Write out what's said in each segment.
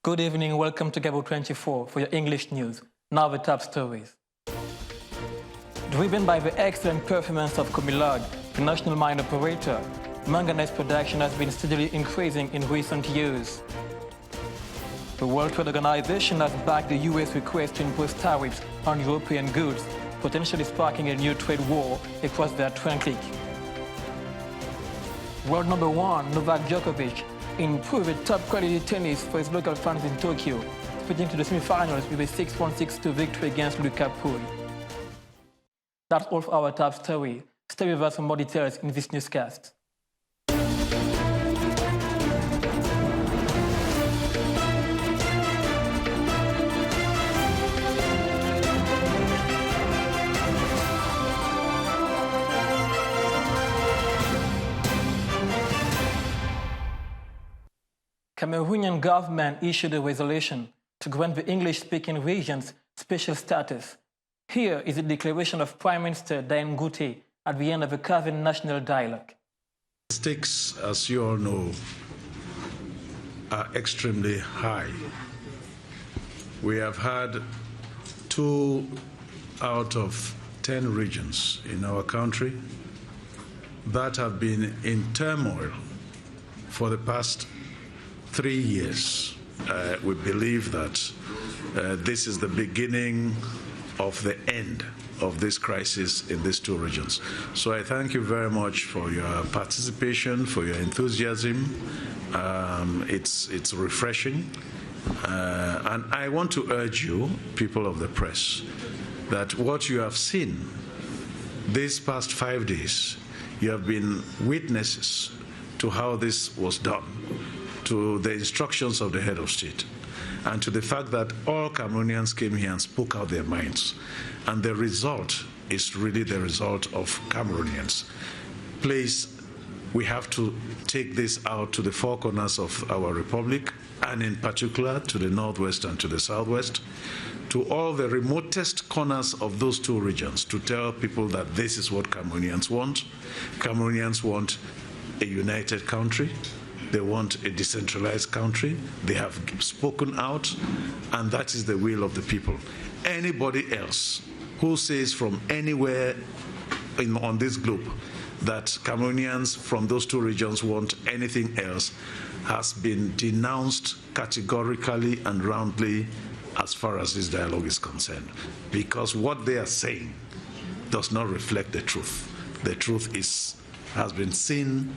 Good evening, welcome to G24 for your English news. Now the top stories. Driven by the excellent performance of Comilog, the national mine operator, manganese production has been steadily increasing in recent years. The World Trade Organization has backed the US request to impose tariffs on European goods, potentially sparking a new trade war across the Atlantic. World number one, Novak Djokovic, improved top-quality tennis for his local fans in Tokyo, speeding to the semi-finals with a 6-1, 6-2 victory against Luka Pouille. That's all for our top story. Stay with us for more details in this newscast. Cameroonian government issued a resolution to grant the English-speaking regions special status. Here is a declaration of Prime Minister Diane Gouté at the end of the Kazan National Dialogue. The stakes, as you all know, are extremely high. We have had 2 out of 10 regions in our country that have been in turmoil for the past 3 years. We believe that this is the beginning of the end of this crisis in these 2 regions. So I thank you very much for your participation, for your enthusiasm. It's refreshing. And I want to urge you, people of the press, that what you have seen these past 5 days, you have been witnesses to how this was done, to the instructions of the head of state, and to the fact that all Cameroonians came here and spoke out their minds. And the result is really the result of Cameroonians. Please, we have to take this out to the 4 corners of our republic, and in particular to the northwest and to the southwest, to all the remotest corners of those 2 regions, to tell people that this is what Cameroonians want. Cameroonians want a united country. They want a decentralized country. They have spoken out, and that is the will of the people. Anybody else who says from anywhere on this globe that Cameroonians from those 2 regions want anything else has been denounced categorically and roundly as far as this dialogue is concerned, because what they are saying does not reflect the truth. The truth has been seen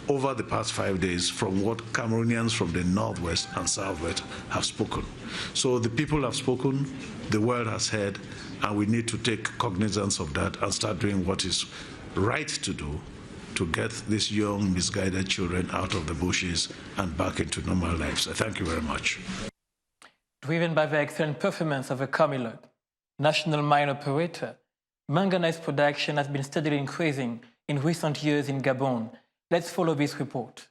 over the past 5 days from what Cameroonians from the northwest and southwest have spoken. So the people have spoken, the world has heard, and we need to take cognizance of that and start doing what is right to do to get these young, misguided children out of the bushes and back into normal lives. Thank you very much. Driven by the excellent performance of the Comilog, national mine operator, manganese production has been steadily increasing in recent years in Gabon. Let's follow this report.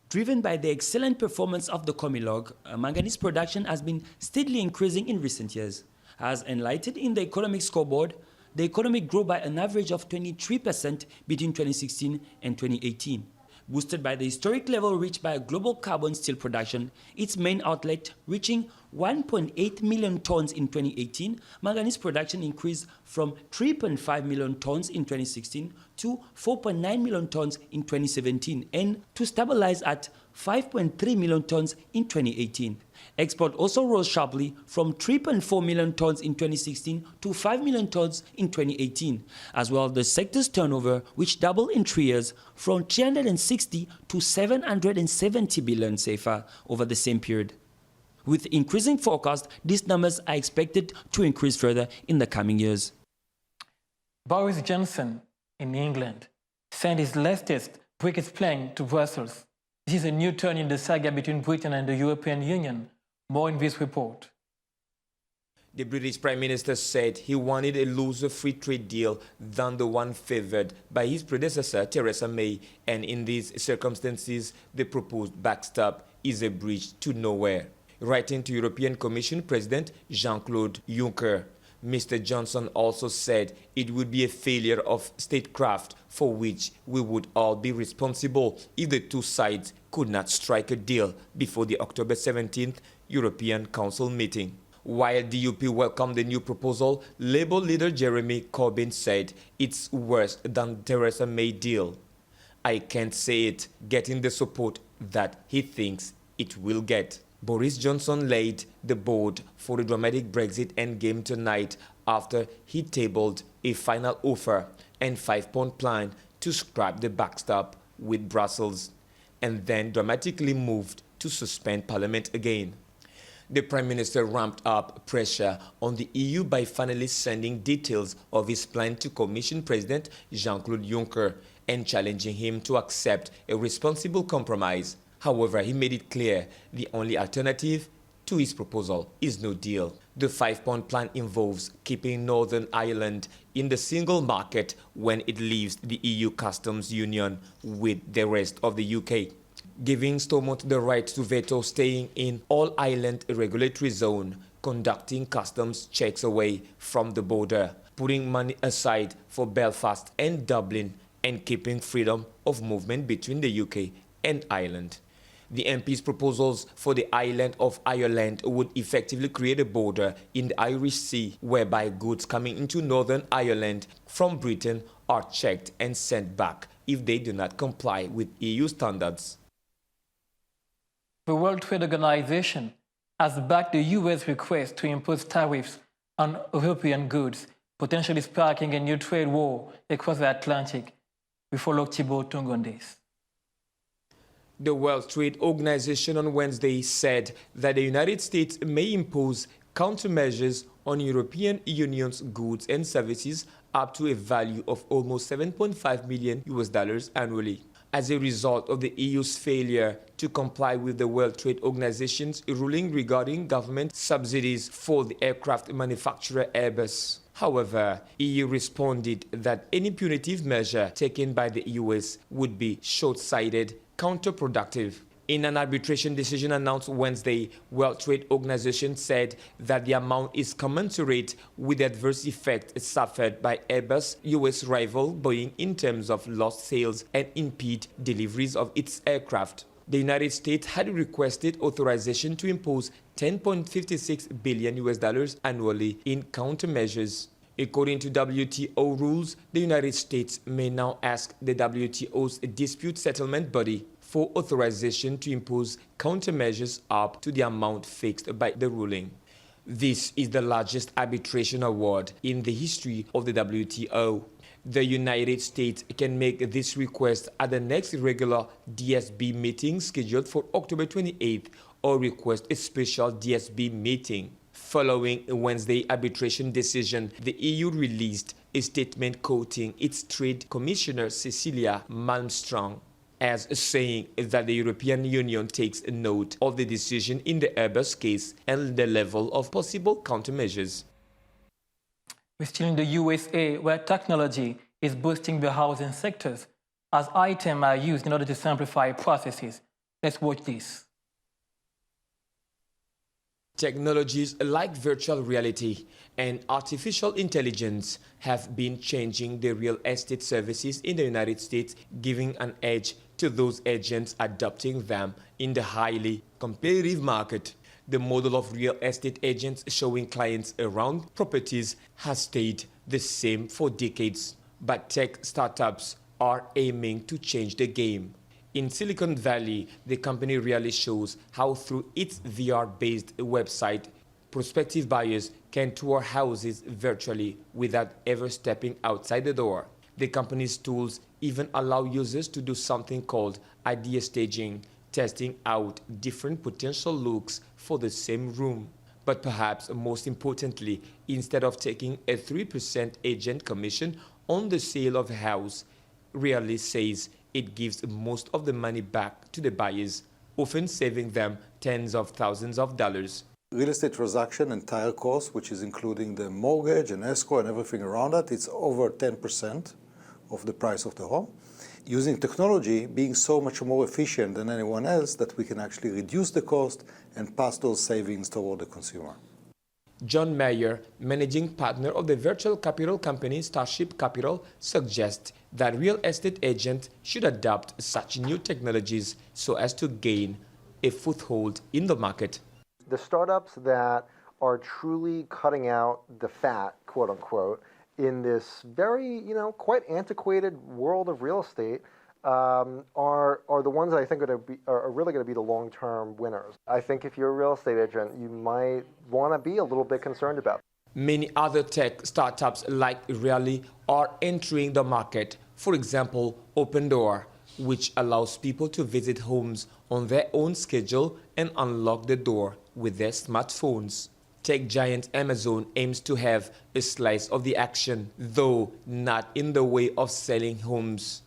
Driven by the excellent performance of the Comilog, manganese production has been steadily increasing in recent years. As enlightened in the economic scoreboard, the economy grew by an average of 23% between 2016 and 2018. Boosted by the historic level reached by global carbon steel production, its main outlet reaching 1.8 million tons in 2018, manganese production increased from 3.5 million tons in 2016 to 4.9 million tons in 2017 and to stabilize at 5.3 million tons in 2018. Export also rose sharply from 3.4 million tons in 2016 to 5 million tons in 2018, as well as the sector's turnover, which doubled in 3 years from 360 to 770 billion CFA over the same period. With increasing forecast, these numbers are expected to increase further in the coming years. Boris Johnson in England sent his latest Brexit plane to Brussels. This is a new turn in the saga between Britain and the European Union. More in this report. The British Prime Minister said he wanted a looser free trade deal than the one favored by his predecessor, Theresa May, and in these circumstances, the proposed backstop is a bridge to nowhere. Writing to European Commission President Jean-Claude Juncker, Mr. Johnson also said it would be a failure of statecraft for which we would all be responsible if the two sides could not strike a deal before the October 17th European Council meeting. While DUP welcomed the new proposal, Labour leader Jeremy Corbyn said it's worse than the Theresa May deal. I can't say it getting the support that he thinks it will get. Boris Johnson laid the board for a dramatic Brexit endgame tonight after he tabled a final offer and 5-point plan to scrap the backstop with Brussels, and then dramatically moved to suspend Parliament again. The Prime Minister ramped up pressure on the EU by finally sending details of his plan to Commission President Jean-Claude Juncker and challenging him to accept a responsible compromise. However, he made it clear the only alternative to his proposal is no deal. The 5-point plan involves keeping Northern Ireland in the single market when it leaves the EU customs union with the rest of the UK, giving Stormont the right to veto staying in all-island regulatory zone, conducting customs checks away from the border, putting money aside for Belfast and Dublin, and keeping freedom of movement between the UK and Ireland. The MP's proposals for the island of Ireland would effectively create a border in the Irish Sea whereby goods coming into Northern Ireland from Britain are checked and sent back if they do not comply with EU standards. The World Trade Organization has backed the US request to impose tariffs on European goods, potentially sparking a new trade war across the Atlantic. We follow Thibault Tongondès. The World Trade Organization on Wednesday said that the United States may impose countermeasures on European Union's goods and services up to a value of almost $7.5 million annually. As a result of the EU's failure to comply with the World Trade Organization's ruling regarding government subsidies for the aircraft manufacturer Airbus. However, EU responded that any punitive measure taken by the US would be short-sighted, counterproductive. In an arbitration decision announced Wednesday, World Trade Organization said that the amount is commensurate with the adverse effect suffered by Airbus' US rival Boeing in terms of lost sales and impede deliveries of its aircraft. The United States had requested authorization to impose $10.56 billion annually in countermeasures. According to WTO rules, the United States may now ask the WTO's dispute settlement body for authorization to impose countermeasures up to the amount fixed by the ruling. This is the largest arbitration award in the history of the WTO. The United States can make this request at the next regular DSB meeting scheduled for October 28th or request a special DSB meeting. Following a Wednesday arbitration decision, the EU released a statement quoting its Trade Commissioner Cecilia Malmström as saying that the European Union takes note of the decision in the Airbus case and the level of possible countermeasures. We're still in the USA, where technology is boosting the housing sectors as items are used in order to simplify processes. Let's watch this. Technologies like virtual reality and artificial intelligence have been changing the real estate services in the United States, giving an edge to those agents adopting them in the highly competitive market. The model of real estate agents showing clients around properties has stayed the same for decades, but tech startups are aiming to change the game. In Silicon Valley, the company really shows how through its VR-based website, prospective buyers can tour houses virtually without ever stepping outside the door. The company's tools even allow users to do something called idea staging, testing out different potential looks for the same room. But perhaps most importantly, instead of taking a 3% agent commission on the sale of a house, Really says it gives most of the money back to the buyers, often saving them tens of thousands of dollars. Real estate transaction entire cost, which is including the mortgage and escrow and everything around that, it's over 10% of the price of the home. Using technology being so much more efficient than anyone else that we can actually reduce the cost and pass those savings toward the consumer. John Mayer, managing partner of the virtual capital company Starship Capital, suggests that real estate agents should adopt such new technologies so as to gain a foothold in the market. The startups that are truly cutting out the fat, quote unquote, in this very, quite antiquated world of real estate are the ones that I think are really going to be the long-term winners. I think if you're a real estate agent, you might want to be a little bit concerned about it. Many other tech startups like Really are entering the market. For example, Open Door, which allows people to visit homes on their own schedule and unlock the door with their smartphones. Tech giant Amazon aims to have a slice of the action, though not in the way of selling homes,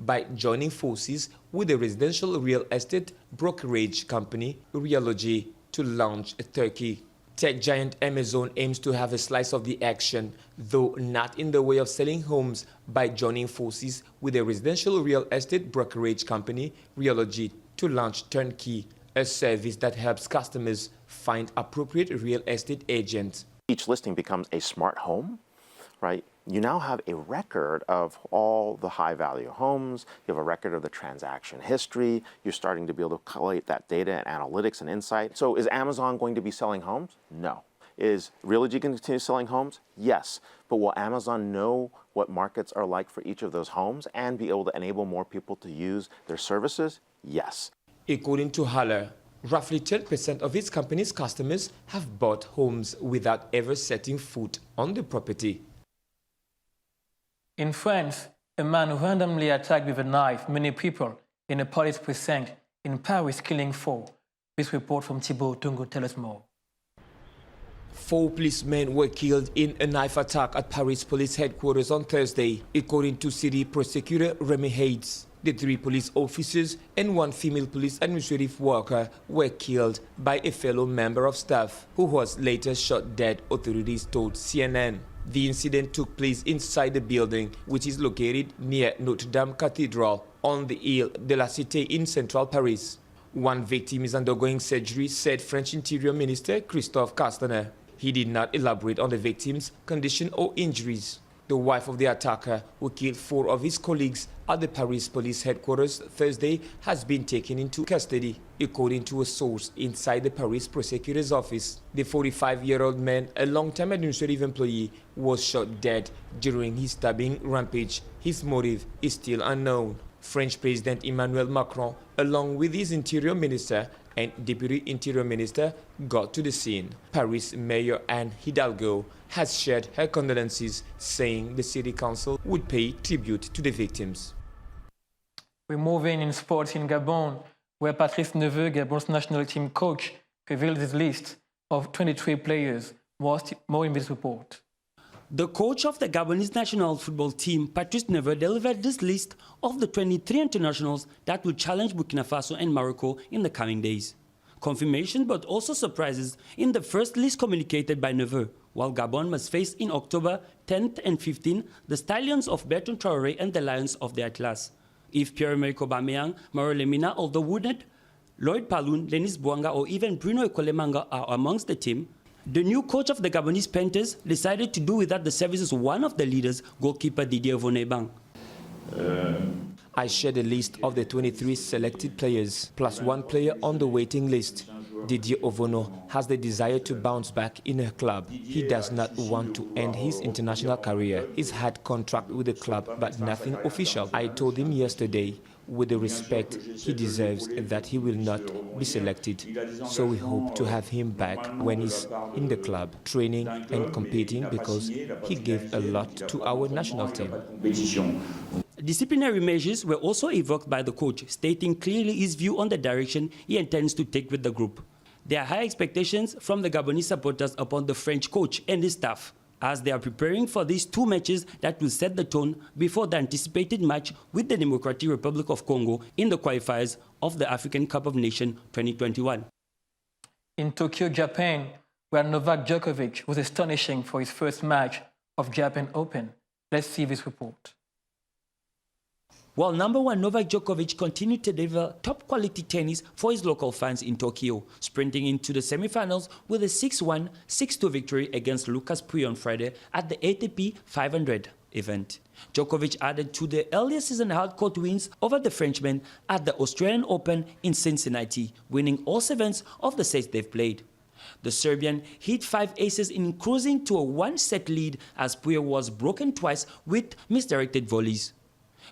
by joining forces with the residential real estate brokerage company Realogy to launch Turkey. Tech giant Amazon aims to have a slice of the action, though not in the way of selling homes, by joining forces with the residential real estate brokerage company Realogy to launch Turnkey, a service that helps customers find appropriate real estate agents. Each listing becomes a smart home, right? You now have a record of all the high-value homes. You have a record of the transaction history. You're starting to be able to collate that data and analytics and insight. So is Amazon going to be selling homes? No. Is Realogy going to continue selling homes? Yes. But will Amazon know what markets are like for each of those homes and be able to enable more people to use their services? Yes. According to Haller, roughly 10% of its company's customers have bought homes without ever setting foot on the property. In France, a man randomly attacked with a knife many people in a police precinct in Paris, killing 4. This report from Thibault Tungo tells us more. 4 policemen were killed in a knife attack at Paris police headquarters on Thursday, according to city prosecutor Remy Hayes. The 3 police officers and 1 female police administrative worker were killed by a fellow member of staff, who was later shot dead, authorities told CNN. The incident took place inside the building, which is located near Notre Dame Cathedral on the Ile de la Cité in central Paris. 1 victim is undergoing surgery, said French Interior Minister Christophe Castaner. He did not elaborate on the victim's condition or injuries. The wife of the attacker, who killed 4 of his colleagues at the Paris police headquarters Thursday, has been taken into custody, according to a source inside the Paris prosecutor's office. The 45-year-old man, a long-time administrative employee, was shot dead during his stabbing rampage. His motive is still unknown. French President Emmanuel Macron, along with his Interior Minister and Deputy Interior Minister, got to the scene. Paris Mayor Anne Hidalgo has shared her condolences, saying the city council would pay tribute to the victims. We're moving in sports in Gabon, where Patrice Neveu, Gabon's national team coach, revealed his list of 23 players. More in this report. The coach of the Gabonese national football team, Patrice Neveu, delivered this list of the 23 internationals that will challenge Burkina Faso and Morocco in the coming days. Confirmation, but also surprises, in the first list communicated by Neveu, while Gabon must face in October 10th and 15th the Stallions of Bertrand Traoré and the Lions of the Atlas. If Pierre-Emerick Aubameyang, Mauro Lemina, although wounded, Lloyd Paloun, Denis Bouanga, or even Bruno Ekolemanga are amongst the team, the new coach of the Gabonese Panthers decided to do without the services of one of the leaders, goalkeeper Didier Vonebang. I shared a list of the 23 selected players, plus 1 player on the waiting list. Didier Ovono has the desire to bounce back in a club. He does not want to end his international career. He's had contract with the club, but nothing official. I told him yesterday, with the respect he deserves, that he will not be selected. So we hope to have him back when he's in the club, training and competing, because he gave a lot to our national team. Disciplinary measures were also evoked by the coach, stating clearly his view on the direction he intends to take with the group. There are high expectations from the Gabonese supporters upon the French coach and his staff, as they are preparing for these 2 matches that will set the tone before the anticipated match with the Democratic Republic of Congo in the qualifiers of the African Cup of Nations 2021. In Tokyo, Japan, where Novak Djokovic was astonishing for his first match of Japan Open. Let's see this report. while number one Novak Djokovic continued to deliver top-quality tennis for his local fans in Tokyo, sprinting into the semifinals with a 6-1, 6-2 victory against Lucas Pouille on Friday at the ATP 500 event. Djokovic added to the earlier season hard-court wins over the Frenchman at the Australian Open in Cincinnati, winning all 7 of the sets they've played. The Serbian hit 5 aces in cruising to a 1-set lead as Pouille was broken twice with misdirected volleys.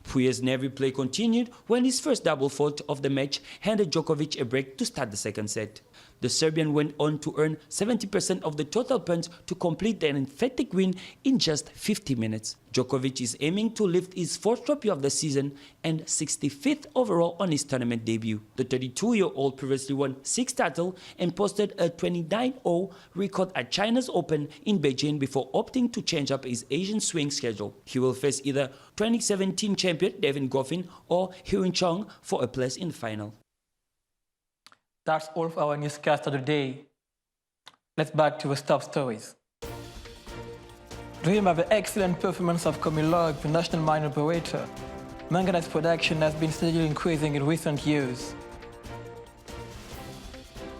Pouille's nervy play continued when his first double fault of the match handed Djokovic a break to start the second set. The Serbian went on to earn 70% of the total points to complete an emphatic win in just 50 minutes. Djokovic is aiming to lift his 4th trophy of the season and 65th overall on his tournament debut. The 32-year-old previously won 6 titles and posted a 29-0 record at China's Open in Beijing before opting to change up his Asian swing schedule. He will face either 2017 champion David Goffin or Hyun Chung for a place in the final. That's all for our newscast of the day. Let's back to the top stories. Dream of the excellent performance of Comilog, the national mine operator. Manganese production has been steadily increasing in recent years.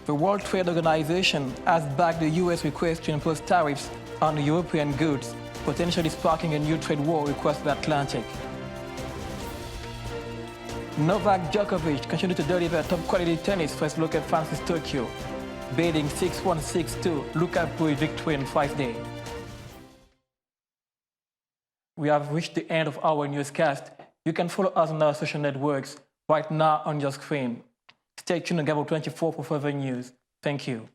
The World Trade Organization has backed the US request to impose tariffs on European goods, potentially sparking a new trade war across the Atlantic. Novak Djokovic continued to deliver top-quality tennis for his local Francis Tokyo, beating 6-1, 6-2 Lucas Pouille victory on Friday. We have reached the end of our newscast. You can follow us on our social networks right now on your screen. Stay tuned to G24 for further news. Thank you.